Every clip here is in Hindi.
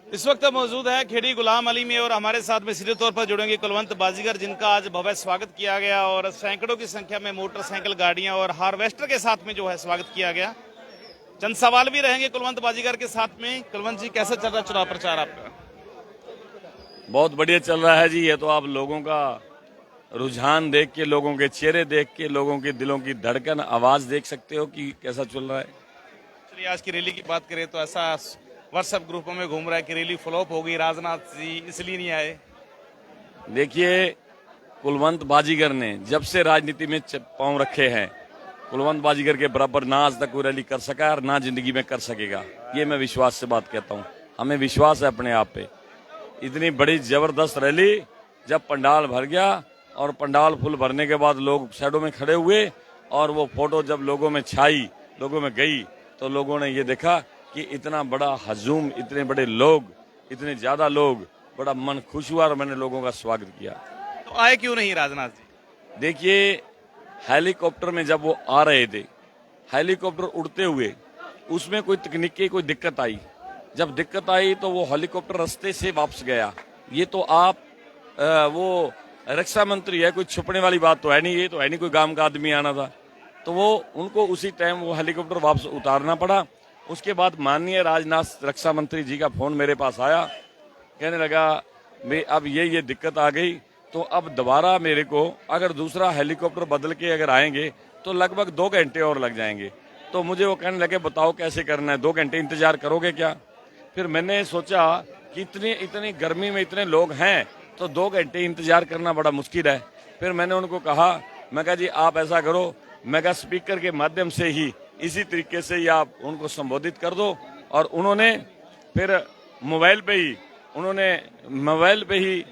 इस वक्त मौजूद है खेड़ी गुलाम अली में और हमारे साथ में सीधे तौर पर जुड़ेंगे कुलवंत बाजीगर, जिनका आज भव्य स्वागत किया गया और सैकड़ों की संख्या में मोटरसाइकिल, गाड़ियां और हार्वेस्टर के साथ में जो है स्वागत किया गया। चंद सवाल भी रहेंगे कुलवंत बाजीगर के साथ में। कुलवंत जी, कैसा चल रहा है चुनाव प्रचार आपका? बहुत बढ़िया चल रहा है जी। ये तो आप लोगों का रुझान देख के, लोगों के चेहरे देख के, लोगों के दिलों की धड़कन, आवाज देख सकते हो कि कैसा चल रहा है। चलिए, आज की रैली की बात करें तो ऐसा व्हाट्सएप ग्रुपों में घूम रहा है कि रैली फ्लॉप होगी, राजनाथ जी इसलिए नहीं आए। देखिए, कुलवंत बाजीगर ने जब से राजनीति में पांव रखे हैं, कुलवंत बाजीगर के बराबर ना आज तक कोई रैली कर सका और ना जिंदगी में कर सकेगा। ये मैं विश्वास से बात कहता हूँ। हमें विश्वास है अपने आप पे। इतनी बड़ी जबरदस्त रैली, जब पंडाल भर गया और पंडाल फुल भरने के बाद लोग साइडों में खड़े हुए और वो फोटो जब लोगों में छाई, लोगों में गई, तो लोगों ने ये देखा कि इतना बड़ा हजूम, इतने बड़े लोग, इतने ज्यादा लोग, बड़ा मन खुश हुआ और मैंने लोगों का स्वागत किया। तो आए क्यों नहीं राजनाथ जी? देखिए, हेलीकॉप्टर में जब वो आ रहे थे, हेलीकॉप्टर उड़ते हुए, उसमें कोई तकनीकी कोई दिक्कत आई। जब दिक्कत आई तो वो हेलीकॉप्टर रास्ते से वापस गया। ये तो आप वो रक्षा मंत्री है, कोई छुपने वाली बात तो है नहीं। ये तो है नहीं कोई गांव का आदमी आना था, तो वो उनको उसी टाइम वो हेलीकॉप्टर वापस उतारना पड़ा। उसके बाद माननीय राजनाथ रक्षा मंत्री जी का फोन मेरे पास आया, कहने लगा भाई अब ये दिक्कत आ गई, तो अब दोबारा मेरे को अगर दूसरा हेलीकॉप्टर बदल के अगर आएंगे तो लगभग 2 घंटे और लग जाएंगे। तो मुझे वो कहने लगे बताओ कैसे करना है, 2 घंटे इंतजार करोगे क्या? फिर मैंने सोचा कि इतनी गर्मी में इतने लोग हैं तो 2 घंटे इंतजार करना बड़ा मुश्किल है। फिर मैंने उनको कहा, मैं कहा जी आप ऐसा करो, मैं कहा स्पीकर के माध्यम से ही इसी तरीके से ही आप उनको संबोधित कर दो। और उन्होंने फिर मोबाइल पे ही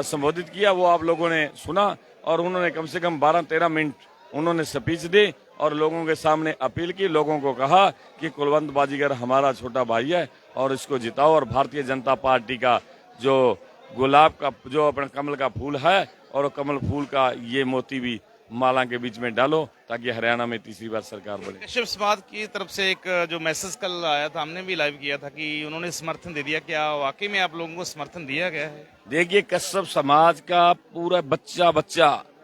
संबोधित किया। वो आप लोगों ने सुना और उन्होंने कम से कम 12-13 मिनट उन्होंने स्पीच दी और लोगों के सामने अपील की। लोगों को कहा कि कुलवंत बाजीगर हमारा छोटा भाई है और इसको जिताओ, और भारतीय जनता पार्टी का जो गुलाब का जो अपना कमल का फूल है और कमल फूल का ये मोती भी माला के बीच में डालो, ताकि हरियाणा में तीसरी बार सरकार बने। कश्यप समाज की तरफ से एक जो मैसेज कल आया था, हमने भी लाइव किया था कि उन्होंने समर्थन दे दिया। क्या वाकई में आप लोगों को समर्थन दिया गया है? देखिए, कश्यप समाज का पूरा बच्चा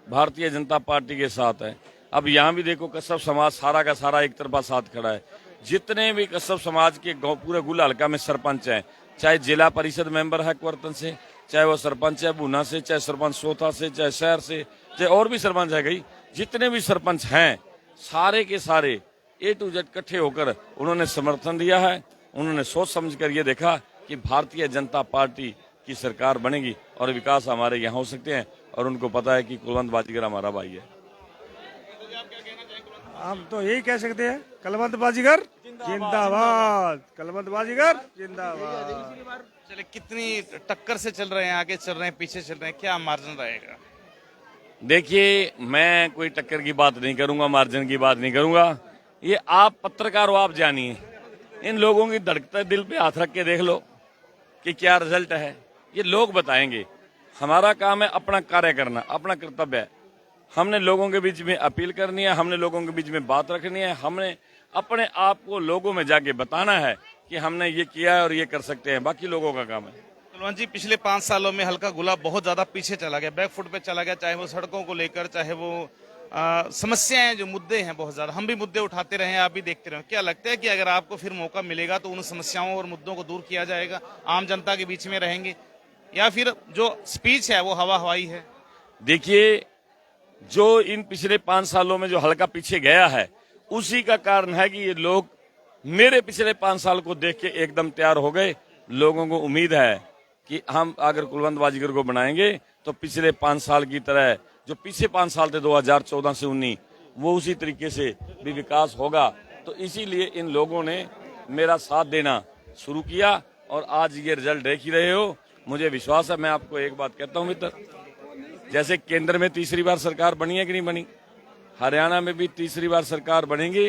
भारतीय जनता पार्टी के साथ है। अब यहाँ भी देखो, कश्यप समाज सारा का सारा एक तरफा साथ खड़ा है। जितने भी कश्यप समाज के पूरे गुल हल्का में सरपंच हैं, चाहे जिला परिषद मेंबर है क्वर्तन से, चाहे वो सरपंच है बूना से, चाहे सरपंच सोथा से, चाहे शहर से, चाहे और भी सरपंच है गई, जितने भी सरपंच हैं सारे के सारे A to Z इकट्ठे होकर उन्होंने समर्थन दिया है। उन्होंने सोच समझकर ये देखा कि भारतीय जनता पार्टी की सरकार बनेगी और विकास हमारे यहाँ हो सकते हैं, और उनको पता है कि कुलवंत बाजीगर हमारा भाई है। हम तो यही कह सकते हैं, कुलवंत बाजीगर जिंदाबाद, कुलवंत बाजीगर जिंदाबाद। चले, कितनी टक्कर से चल रहे हैं? आगे चल रहे हैं, पीछे चल रहे हैं? क्या मार्जिन रहेगा? देखिए, मैं कोई टक्कर की बात नहीं करूंगा, मार्जिन की बात नहीं करूंगा। ये आप पत्रकार हो, आप जानिए। इन लोगों की धड़कते दिल पे हाथ रख के देख लो कि क्या रिजल्ट है, ये लोग बताएंगे। हमारा काम है अपना कार्य करना, अपना कर्तव्य है। हमने लोगों के बीच में अपील करनी है, हमने लोगों के बीच में बात रखनी है, हमने अपने आप को लोगों में जाके बताना है कि हमने ये किया है और ये कर सकते हैं। बाकी लोगों का काम है। कुलवंत जी, पिछले 5 सालों में हल्का गुलाब बहुत ज्यादा पीछे चला गया, बैकफुट पे चला गया, चाहे वो सड़कों को लेकर, चाहे वो समस्याएं, जो मुद्दे हैं बहुत ज्यादा। हम भी मुद्दे उठाते रहे, आप भी देखते रहे। क्या लगता है कि अगर आपको फिर मौका मिलेगा तो उन समस्याओं और मुद्दों को दूर किया जाएगा, आम जनता के बीच में रहेंगे, या फिर जो स्पीच है वो हवा हवाई है? देखिए, जो इन पिछले 5 सालों में जो हल्का पीछे गया है, उसी का कारण है कि ये लोग मेरे पिछले 5 साल को देख के एकदम तैयार हो गए। लोगों को उम्मीद है कि हम अगर कुलवंत बाजीगर को बनाएंगे तो पिछले 5 साल की तरह जो पीछे 5 साल थे 2014 से 19, वो उसी तरीके से भी विकास होगा। तो इसीलिए इन लोगों ने मेरा साथ देना शुरू किया और आज ये रिजल्ट देख ही रहे हो। मुझे विश्वास है। मैं आपको एक बात कहता हूँ मित्र, जैसे केंद्र में तीसरी बार सरकार बनी है कि नहीं बनी, हरियाणा में भी तीसरी बार सरकार बनेगी।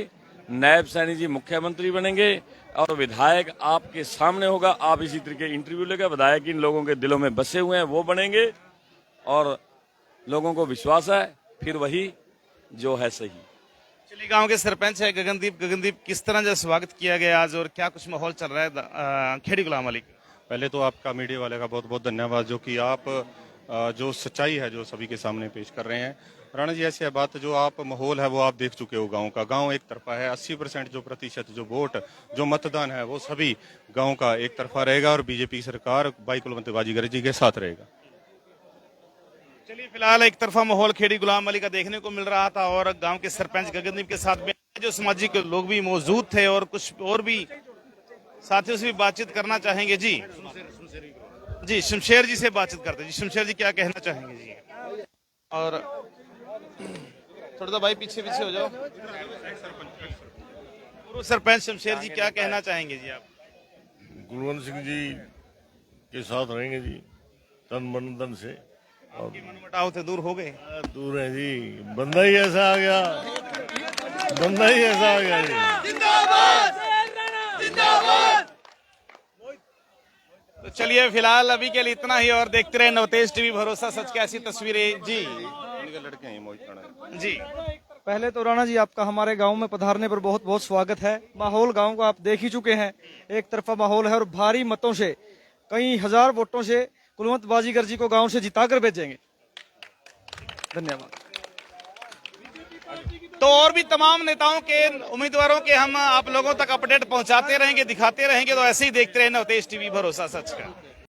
नायब सैनी जी मुख्यमंत्री बनेंगे और विधायक आपके सामने होगा। आप इसी तरीके इंटरव्यू लेगा, विधायक इन लोगों के दिलों में बसे हुए हैं, वो बनेंगे और लोगों को विश्वास है फिर वही जो है सही। चलिए, गांव के सरपंच है गगनदीप, किस तरह से स्वागत किया गया आज और क्या कुछ माहौल चल रहा है खेड़ी गुलाम अली? पहले तो आपका मीडिया वाले का बहुत बहुत धन्यवाद, जो कि आप जो सच्चाई है जो सभी के सामने पेश कर रहे हैं। राणा जी, ऐसी बात जो आप माहौल है वो आप देख चुके हो गांव का। गांव एक तरफा है, 80% जो प्रतिशत जो वोट जो मतदान है वो सभी गांव का एक तरफा रहेगा और बीजेपी सरकार भाई कुलवंत बाजीगर जी के साथ रहेगा। चलिए, फिलहाल एक तरफा माहौल खेड़ी गुलाम अली का देखने को मिल रहा था और गांव के सरपंच गगनदीप के साथ में जो सामाजिक लोग भी मौजूद थे और कुछ और भी साथियों से भी बातचीत करना चाहेंगे। जी शमशेर जी से बातचीत करते हैं। जी शमशेर जी, क्या कहना चाहेंगे जी? और थोड़ा सा भाई पीछे हो जाओ। पूर्व सरपंच शमशेर जी, क्या कहना चाहेंगे जी आप? कुलवंत सिंह जी के साथ रहेंगे जी, तन मन धन से। और मनमुटाव थे दूर हो गए? दूर है जी, बंदा ही ऐसा आ गया, बंदा ही ऐसा आ गया जी। तो चलिए, फिलहाल अभी के लिए इतना ही और देखते रहे नवतेज टीवी, भरोसा सच की ऐसी तस्वीरें। जी लड़के हैं मोहित राणा जी। पहले तो राणा जी, आपका हमारे गांव में पधारने पर बहुत बहुत स्वागत है। माहौल गांव का आप देख ही चुके हैं, एक तरफा माहौल है और भारी मतों से, कई हजार वोटों से कुलवंत बाजीगर जी को गांव से जिताकर भेजेंगे। धन्यवाद। तो और भी तमाम नेताओं के, उम्मीदवारों के हम आप लोगों तक अपडेट पहुंचाते रहेंगे, दिखाते रहेंगे। तो ऐसे ही देखते रहे नवतेज टीवी, भरोसा सच का।